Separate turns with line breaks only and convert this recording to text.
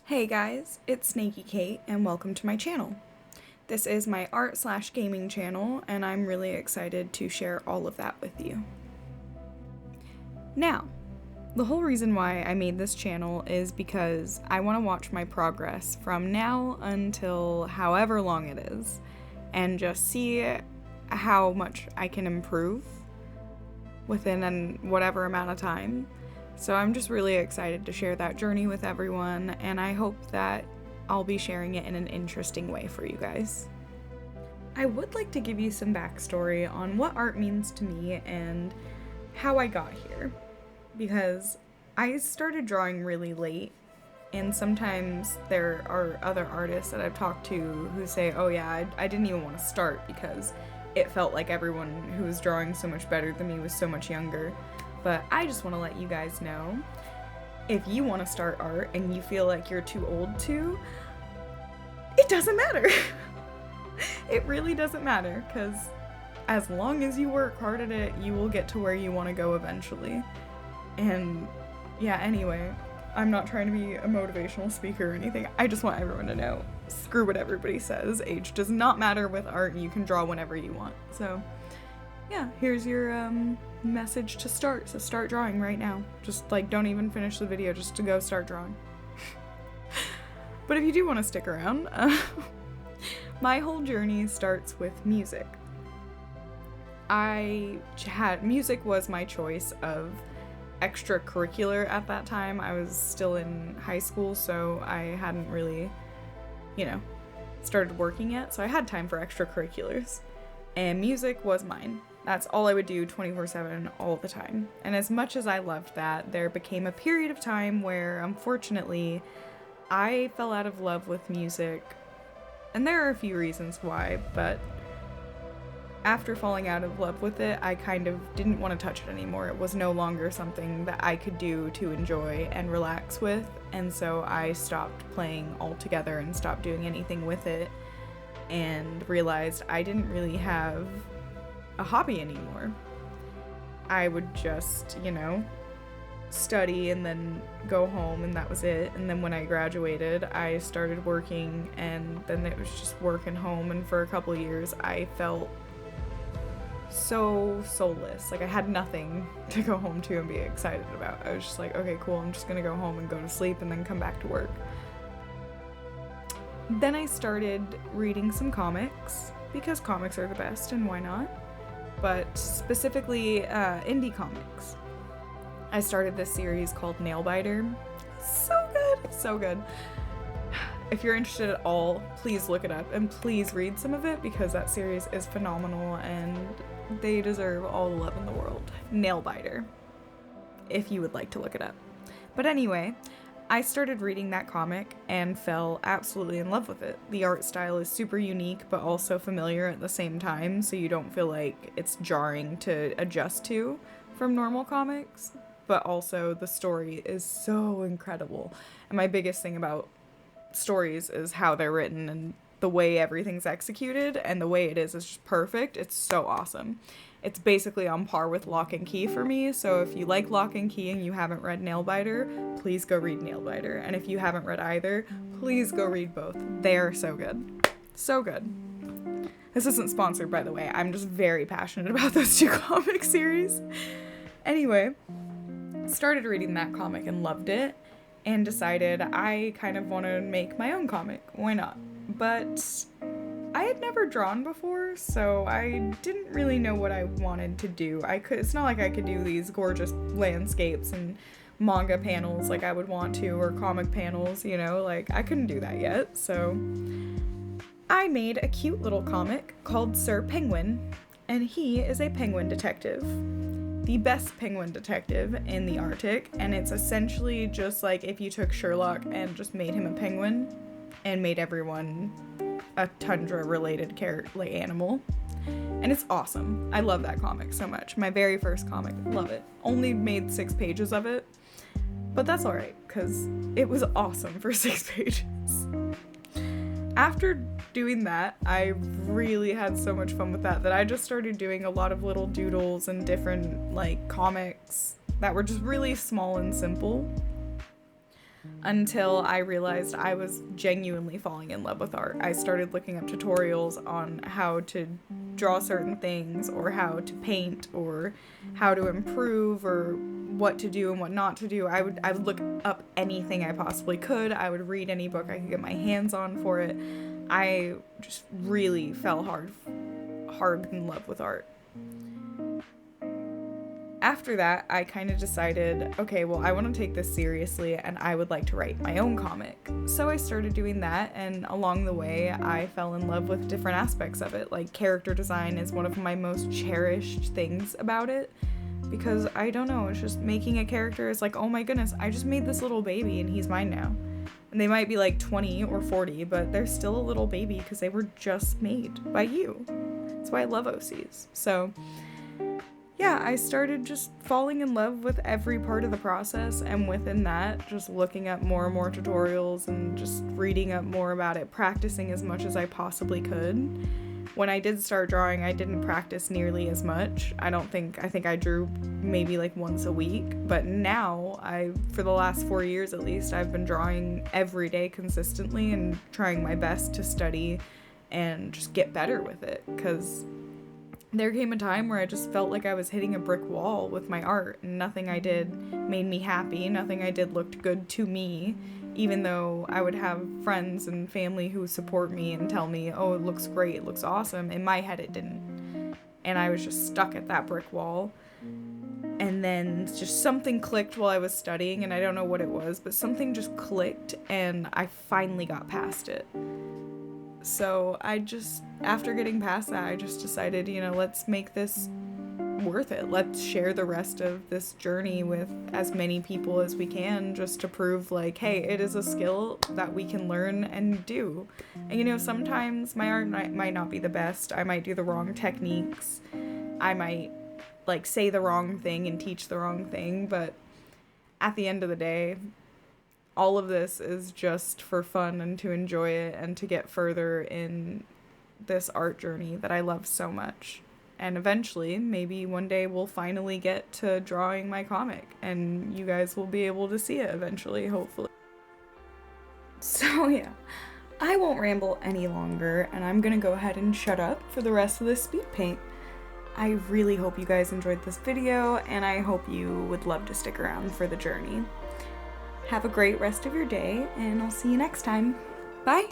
Hey guys, it's Snaky Kate and welcome to my channel. This is my art/gaming channel and I'm really excited to share all of that with you. Now, the whole reason why I made this channel is because I want to watch my progress from now until however long it is and just see how much I can improve within whatever amount of time. So I'm just really excited to share that journey with everyone, and I hope that I'll be sharing it in an interesting way for you guys. I would like to give you some backstory on what art means to me and how I got here, because I started drawing really late, and sometimes there are other artists that I've talked to who say, oh yeah, I didn't even want to start because it felt like everyone who was drawing so much better than me was so much younger. But I just want to let you guys know, if you want to start art and you feel like you're too old to, it doesn't matter. It really doesn't matter, because as long as you work hard at it, you will get to where you want to go eventually. And yeah, anyway, I'm not trying to be a motivational speaker or anything. I just want everyone to know, screw what everybody says. Age does not matter with art, and you can draw whenever you want. So yeah, here's your message to start. So start drawing right now. Just don't even finish the video, just to go start drawing. But if you do want to stick around, my whole journey starts with music. Music was my choice of extracurricular at that time. I was still in high school, so I hadn't really, started working yet, so I had time for extracurriculars. And music was mine. That's all I would do 24/7 all the time. And as much as I loved that, there became a period of time where, unfortunately, I fell out of love with music. And there are a few reasons why, but after falling out of love with it, I kind of didn't want to touch it anymore. It was no longer something that I could do to enjoy and relax with, and so I stopped playing altogether and stopped doing anything with it, and realized I didn't really have a hobby anymore. I would just, study and then go home, and that was it. And then when I graduated, I started working, and then it was just work and home, and for a couple of years I felt so soulless. I had nothing to go home to and be excited about. I was just like, okay, cool, I'm just gonna go home and go to sleep and then come back to work. Then I started reading some comics, because comics are the best, and why not? But specifically indie comics. I started this series called Nailbiter. So good, so good. If you're interested at all, please look it up and please read some of it, because that series is phenomenal and they deserve all the love in the world. Nailbiter, if you would like to look it up. But anyway, I started reading that comic and fell absolutely in love with it. The art style is super unique but also familiar at the same time, so you don't feel like it's jarring to adjust to from normal comics. But also the story is so incredible. And my biggest thing about stories is how they're written and the way everything's executed, and the way it is just perfect. It's so awesome. It's basically on par with Lock and Key for me, so if you like Lock and Key and you haven't read Nailbiter, please go read Nailbiter. And if you haven't read either, please go read both. They are so good. So good. This isn't sponsored, by the way. I'm just very passionate about those two comic series. Anyway, started reading that comic and loved it, and decided I kind of want to make my own comic. Why not? But I had never drawn before, so I didn't really know what I wanted to do. It's not like I could do these gorgeous landscapes and manga panels like I would want to, or comic panels, I couldn't do that yet. So I made a cute little comic called Sir Penguin, and he is a penguin detective. The best penguin detective in the Arctic, and it's essentially just like if you took Sherlock and just made him a penguin and made everyone a tundra-related animal. And it's awesome. I love that comic so much. My very first comic. Love it. Only made 6 pages of it. But that's alright, because it was awesome for 6 pages. After doing that, I really had so much fun with that I just started doing a lot of little doodles and different, comics that were just really small and simple. until I realized I was genuinely falling in love with art. I started looking up tutorials on how to draw certain things, or how to paint, or how to improve, or what to do and what not to do. I would look up anything I possibly could. I would read any book I could get my hands on for it. I just really fell hard in love with art. After that, I kind of decided, okay, well, I want to take this seriously and I would like to write my own comic. So I started doing that, and along the way, I fell in love with different aspects of it. Like, character design is one of my most cherished things about it, because I don't know, it's just making a character is like, oh my goodness, I just made this little baby and he's mine now. And they might be like 20 or 40, but they're still a little baby because they were just made by you. That's why I love OCs. So yeah, I started just falling in love with every part of the process, and within that, just looking up more and more tutorials and just reading up more about it, practicing as much as I possibly could. When I did start drawing, I didn't practice nearly as much. I think I drew maybe like once a week, but now for the last 4 years at least, I've been drawing every day consistently and trying my best to study and just get better with it, because there came a time where I just felt like I was hitting a brick wall with my art, and nothing I did made me happy, nothing I did looked good to me, even though I would have friends and family who support me and tell me, oh, it looks great, it looks awesome. In my head, it didn't. And I was just stuck at that brick wall. And then just something clicked while I was studying, and I don't know what it was, but something just clicked, and I finally got past it. So after getting past that, I just decided, let's make this worth it. Let's share the rest of this journey with as many people as we can, just to prove like, hey, it is a skill that we can learn and do. And sometimes my art might not be the best. I might do the wrong techniques. I might say the wrong thing and teach the wrong thing, but at the end of the day, all of this is just for fun and to enjoy it and to get further in this art journey that I love so much. And eventually, maybe one day we'll finally get to drawing my comic, and you guys will be able to see it eventually, hopefully. So yeah, I won't ramble any longer, and I'm gonna go ahead and shut up for the rest of this speed paint. I really hope you guys enjoyed this video, and I hope you would love to stick around for the journey. Have a great rest of your day, and I'll see you next time. Bye!